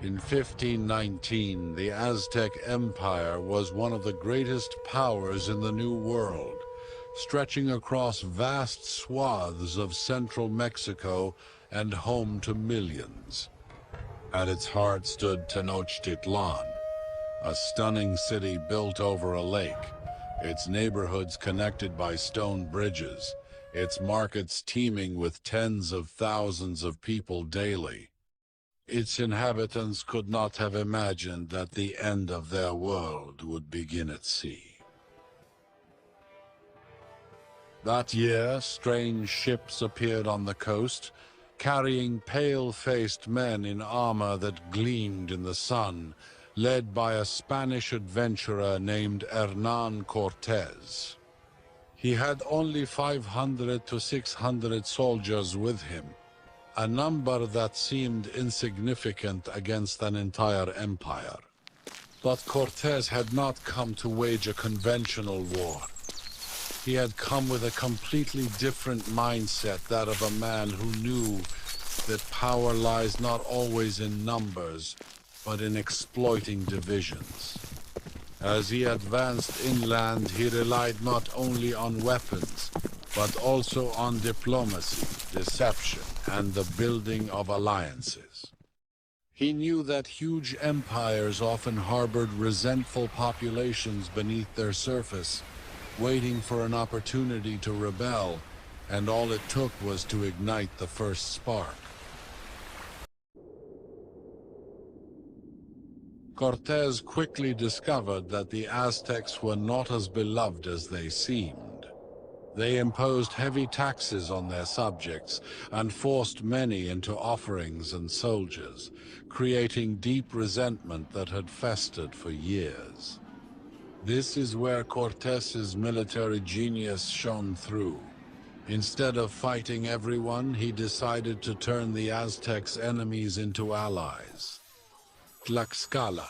In 1519, the Aztec Empire was one of the greatest powers in the New World, stretching across vast swaths of central Mexico and home to millions. At its heart stood Tenochtitlan, a stunning city built over a lake, its neighborhoods connected by stone bridges, its markets teeming with tens of thousands of people daily. Its inhabitants could not have imagined that the end of their world would begin at sea. That year, strange ships appeared on the coast, carrying pale-faced men in armor that gleamed in the sun, led by a Spanish adventurer named Hernán Cortés. He had only 500 to 600 soldiers with him, a number that seemed insignificant against an entire empire. But Cortés had not come to wage a conventional war. He had come with a completely different mindset, that of a man who knew that power lies not always in numbers, but in exploiting divisions. As he advanced inland, he relied not only on weapons, but also on diplomacy, deception, and the building of alliances. He knew that huge empires often harbored resentful populations beneath their surface, waiting for an opportunity to rebel, and all it took was to ignite the first spark. Cortés quickly discovered that the Aztecs were not as beloved as they seemed. They imposed heavy taxes on their subjects and forced many into offerings and soldiers, creating deep resentment that had festered for years. This is where Cortés's military genius shone through. Instead of fighting everyone, he decided to turn the Aztecs' enemies into allies. Tlaxcala,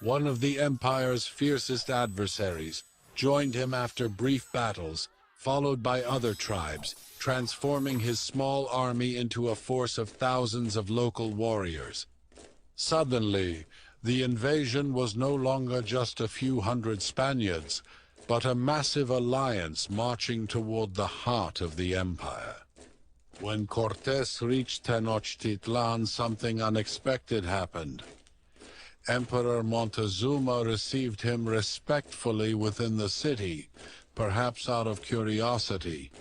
one of the empire's fiercest adversaries, joined him after brief battles, followed by other tribes, transforming his small army into a force of thousands of local warriors. Suddenly, the invasion was no longer just a few hundred Spaniards, but a massive alliance marching toward the heart of the empire. When Cortés reached Tenochtitlan, something unexpected happened. Emperor Montezuma received him respectfully within the city, perhaps out of curiosity,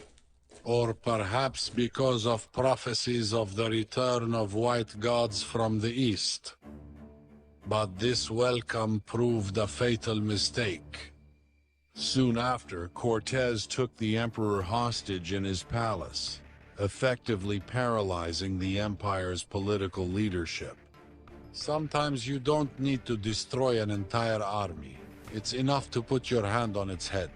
or perhaps because of prophecies of the return of white gods from the east. But this welcome proved a fatal mistake. Soon after, Cortés took the emperor hostage in his palace, effectively paralyzing the empire's political leadership. Sometimes you don't need to destroy an entire army. It's enough to put your hand on its head.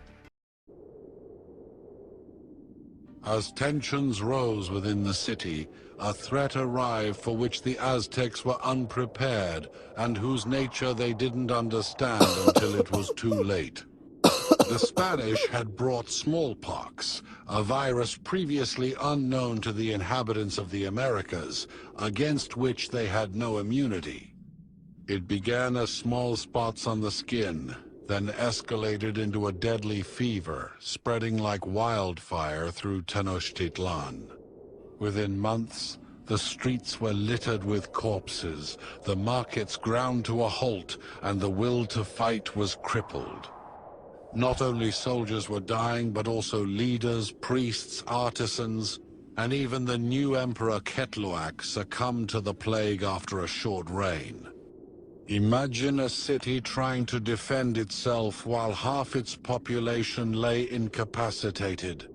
As tensions rose within the city, a threat arrived for which the Aztecs were unprepared and whose nature they didn't understand until it was too late. The Spanish had brought smallpox, a virus previously unknown to the inhabitants of the Americas, against which they had no immunity. It began as small spots on the skin, then escalated into a deadly fever, spreading like wildfire through Tenochtitlan. Within months, the streets were littered with corpses, the markets ground to a halt, and the will to fight was crippled. Not only soldiers were dying, but also leaders, priests, artisans, and even the new emperor Ketloak succumbed to the plague after a short reign. Imagine a city trying to defend itself while half its population lay incapacitated.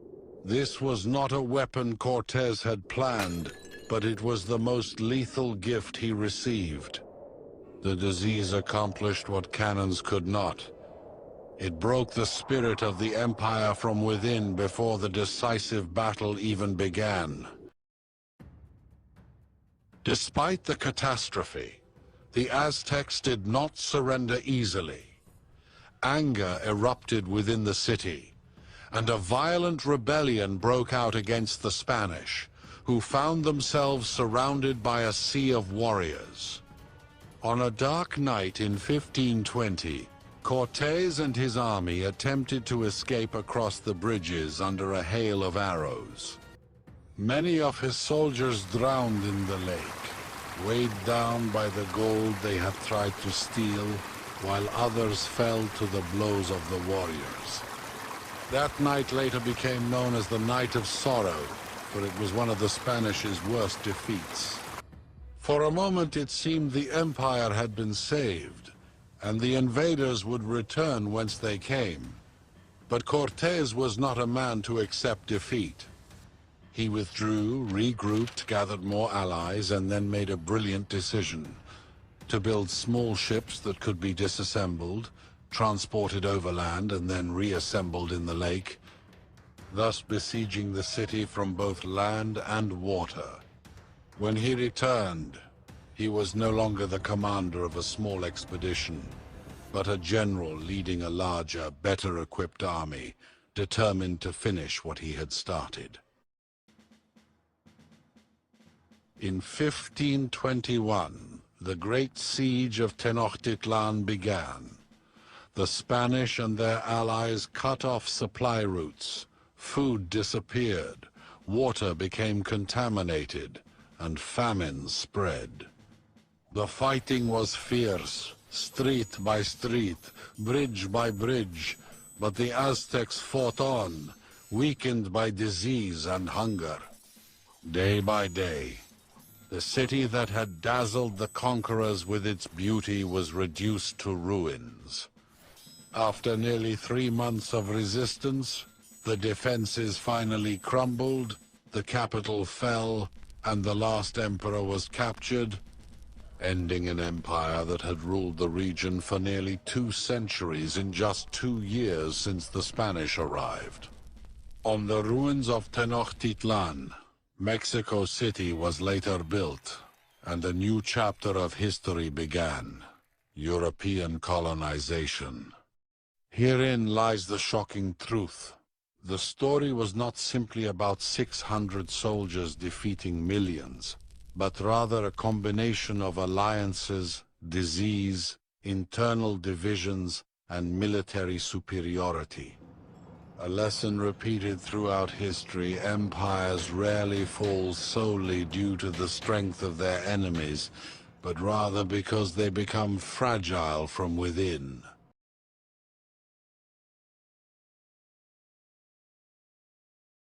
This was not a weapon Cortés had planned, but it was the most lethal gift he received. The disease accomplished what cannons could not. It broke the spirit of the empire from within before the decisive battle even began. Despite the catastrophe, the Aztecs did not surrender easily. Anger erupted within the city, and a violent rebellion broke out against the Spanish, who found themselves surrounded by a sea of warriors. On a dark night in 1520, Cortés and his army attempted to escape across the bridges under a hail of arrows. Many of his soldiers drowned in the lake, weighed down by the gold they had tried to steal, while others fell to the blows of the warriors. That night later became known as the Night of Sorrow, for it was one of the Spanish's worst defeats. For a moment it seemed the empire had been saved, and the invaders would return whence they came. But Cortés was not a man to accept defeat. He withdrew, regrouped, gathered more allies, and then made a brilliant decision: to build small ships that could be disassembled, transported overland, and then reassembled in the lake, thus besieging the city from both land and water. When he returned, he was no longer the commander of a small expedition, but a general leading a larger, better-equipped army, determined to finish what he had started. In 1521, the Great Siege of Tenochtitlan began. The Spanish and their allies cut off supply routes, food disappeared, water became contaminated, and famine spread. The fighting was fierce, street by street, bridge by bridge, but the Aztecs fought on, weakened by disease and hunger. Day by day, the city that had dazzled the conquerors with its beauty was reduced to ruins. After nearly 3 months of resistance, the defenses finally crumbled, the capital fell, and the last emperor was captured, ending an empire that had ruled the region for nearly 2 centuries in just 2 years since the Spanish arrived. On the ruins of Tenochtitlan, Mexico City was later built, and a new chapter of history began: European colonization. Herein lies the shocking truth. The story was not simply about 600 soldiers defeating millions, but rather a combination of alliances, disease, internal divisions, and military superiority. A lesson repeated throughout history: empires rarely fall solely due to the strength of their enemies, but rather because they become fragile from within.